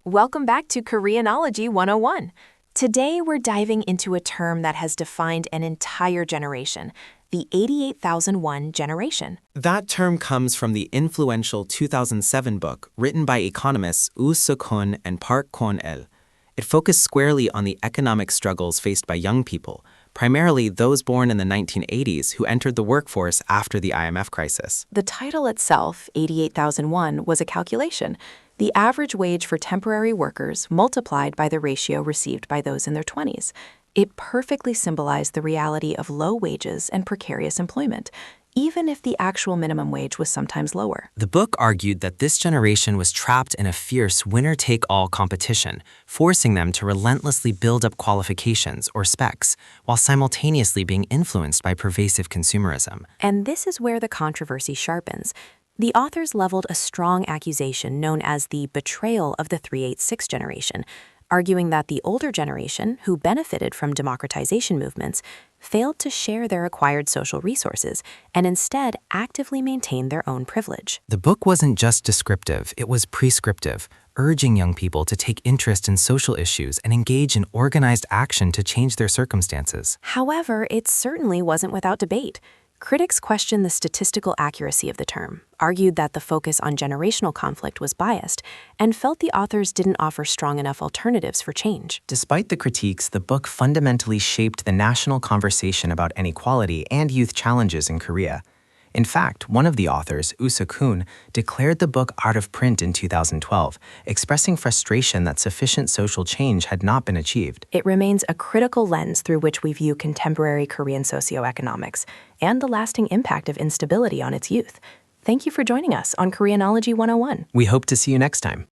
Welcome back to Koreanology 101. Today we're diving into a term that has defined an entire generation, the 88,001 generation. That term comes from the influential 2007 book written by economists Woo Suk-hoon and Park Kwon-el. It focused squarely on the economic struggles faced by young people, primarily those born in the 1980s who entered the workforce after the IMF crisis. The title itself, 88,001, was a calculation. The average wage for temporary workers multiplied by the ratio received by those in their 20s. It perfectly symbolized the reality of low wages and precarious employment, even if the actual minimum wage was sometimes lower. The book argued that this generation was trapped in a fierce winner-take-all competition, forcing them to relentlessly build up qualifications or specs, while simultaneously being influenced by pervasive consumerism. And this is where the controversy sharpens. The authors leveled a strong accusation known as the betrayal of the 386 generation, arguing that the older generation, who benefited from democratization movements, failed to share their acquired social resources and instead actively maintained their own privilege. The book wasn't just descriptive, it was prescriptive, urging young people to take interest in social issues and engage in organized action to change their circumstances. However, it certainly wasn't without debate. Critics questioned the statistical accuracy of the term, argued that the focus on generational conflict was biased, and felt the authors didn't offer strong enough alternatives for change. Despite the critiques, the book fundamentally shaped the national conversation about inequality and youth challenges in Korea. In fact, one of the authors, Woo Suk-hoon, declared the book out of print in 2012, expressing frustration that sufficient social change had not been achieved. It remains a critical lens through which we view contemporary Korean socioeconomics and the lasting impact of instability on its youth. Thank you for joining us on Koreanology 101. We hope to see you next time.